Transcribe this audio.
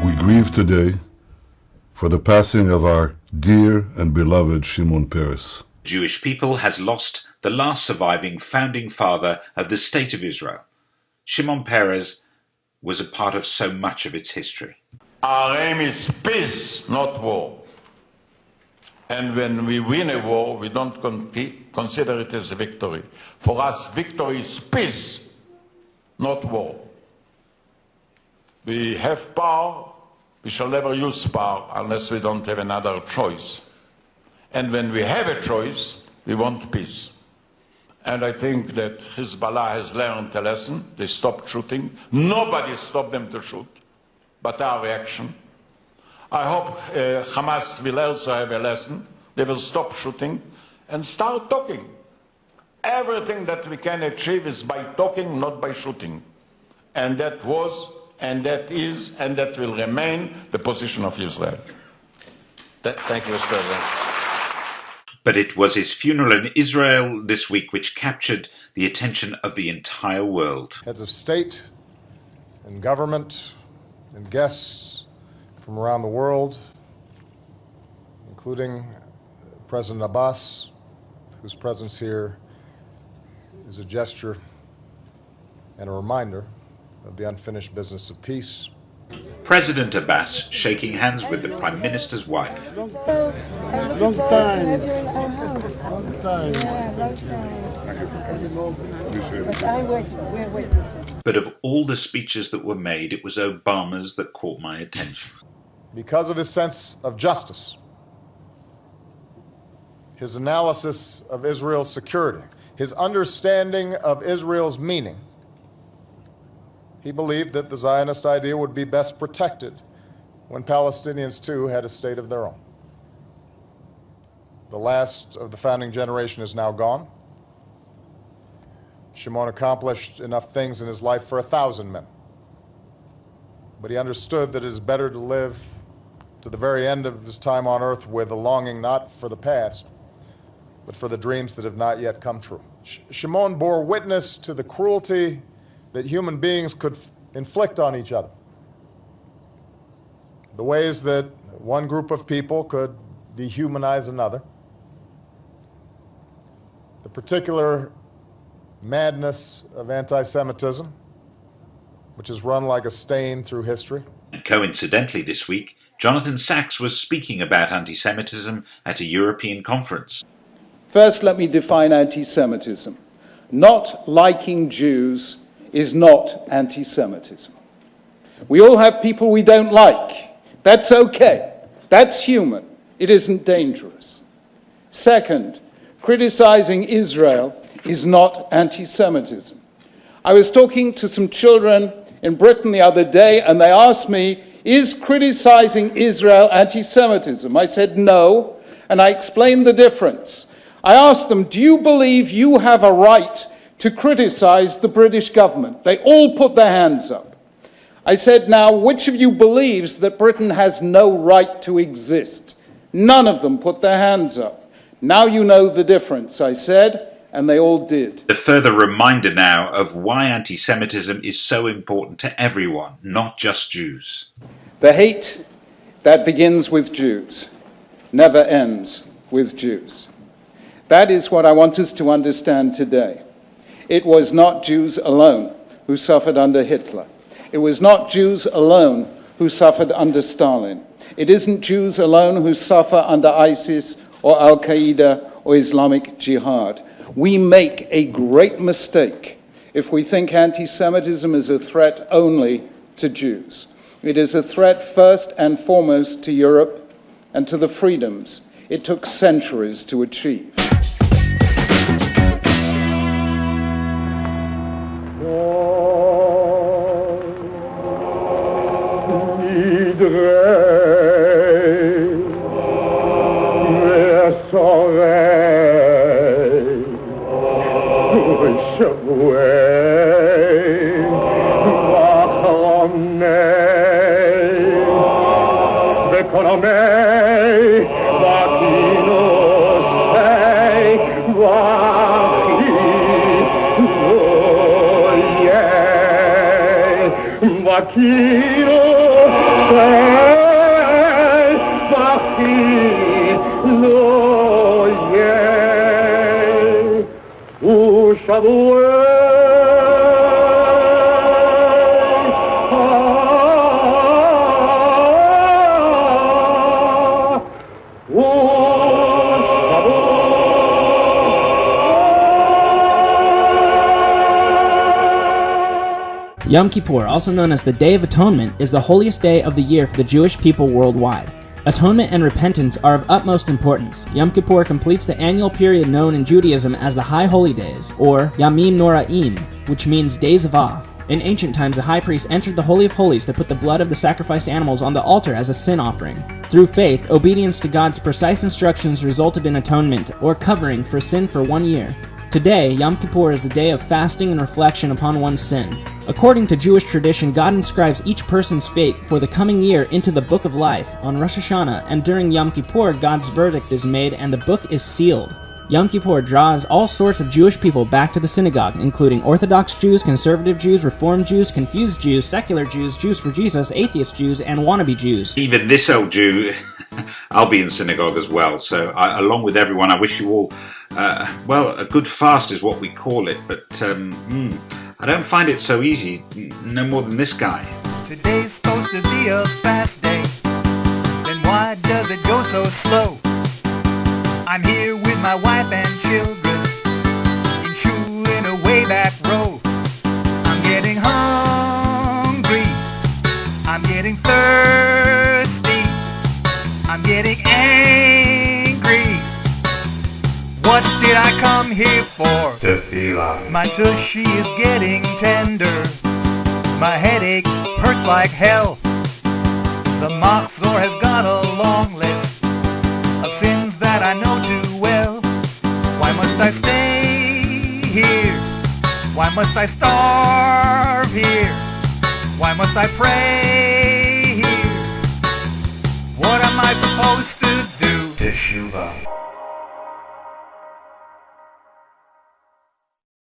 We grieve today for the passing of our dear and beloved Shimon Peres. The Jewish people has lost the last surviving founding father of the State of Israel. Shimon Peres was a part of so much of its history. Our aim is peace, not war. And when we win a war, we don't consider it as a victory. For us, victory is peace, not war. We have power. We shall never use power unless we don't have another choice. And when we have a choice, we want peace. And I think that Hezbollah has learned a lesson. They stopped shooting. Nobody stopped them to shoot, but our reaction. I hope Hamas will also have a lesson. They will stop shooting and start talking. Everything that we can achieve is by talking, not by shooting. And that was, and that is, and that will remain the position of Israel. Thank you, Mr. President. But it was his funeral in Israel this week which captured the attention of the entire world. Heads of state and government and guests from around the world, including President Abbas, whose presence here is a gesture and a reminder of the unfinished business of peace. President Abbas shaking hands with the Prime Minister's wife. Long time. But of all the speeches that were made, it was Obama's that caught my attention. Because of his sense of justice, his analysis of Israel's security, his understanding of Israel's meaning, he believed that the Zionist idea would be best protected when Palestinians too had a state of their own. The last of the founding generation is now gone. Shimon accomplished enough things in his life for 1,000 men. But he understood that it is better to live to the very end of his time on earth with a longing not for the past, but for the dreams that have not yet come true. Shimon bore witness to the cruelty that human beings could inflict on each other. The ways that one group of people could dehumanize another. The particular madness of anti-Semitism, which has run like a stain through history. And coincidentally this week, Jonathan Sachs was speaking about anti-Semitism at a European conference. First, let me define anti-Semitism. Not liking Jews is not anti-Semitism. We all have people we don't like. That's okay. That's human. It isn't dangerous. Second, criticizing Israel is not anti-Semitism. I was talking to some children in Britain the other day, and they asked me, is criticizing Israel anti-Semitism? I said no, and I explained the difference. I asked them, do you believe you have a right to criticize the British government? They all put their hands up. I said, now, which of you believes that Britain has no right to exist? None of them put their hands up. Now you know the difference, I said, and they all did. A further reminder now of why anti-Semitism is so important to everyone, not just Jews. The hate that begins with Jews never ends with Jews. That is what I want us to understand today. It was not Jews alone who suffered under Hitler. It was not Jews alone who suffered under Stalin. It isn't Jews alone who suffer under ISIS or Al-Qaeda or Islamic Jihad. We make a great mistake if we think anti-Semitism is a threat only to Jews. It is a threat first and foremost to Europe and to the freedoms it took centuries to achieve. Vakino Yom Kippur, also known as the Day of Atonement, is the holiest day of the year for the Jewish people worldwide. Atonement and repentance are of utmost importance. Yom Kippur completes the annual period known in Judaism as the High Holy Days, or Yamim Noraim, which means Days of Awe. In ancient times, the high priest entered the Holy of Holies to put the blood of the sacrificed animals on the altar as a sin offering. Through faith, obedience to God's precise instructions resulted in atonement, or covering, for sin for 1 year. Today, Yom Kippur is a day of fasting and reflection upon one's sin. According to Jewish tradition, God inscribes each person's fate for the coming year into the Book of Life on Rosh Hashanah, and during Yom Kippur, God's verdict is made and the book is sealed. Yom Kippur draws all sorts of Jewish people back to the synagogue, including Orthodox Jews, Conservative Jews, Reformed Jews, Confused Jews, Secular Jews, Jews for Jesus, Atheist Jews, and wannabe Jews. Even this old Jew, I'll be in synagogue as well. So along with everyone, I wish you all, a good fast is what we call it. But I don't find it so easy, no more than this guy. Today's supposed to be a fast day, then why does it go so slow? I'm here with my wife and children, in shul in a way back row. I'm getting hungry, I'm getting thirsty, I'm getting angry. What did I come here for? Tefillah. My tushy is getting tender, my headache hurts like hell. The Machzor has got a long list of sins that I know too well. Why must I stay here? Why must I starve here? Why must I pray here? What am I supposed to do? Teshuvah.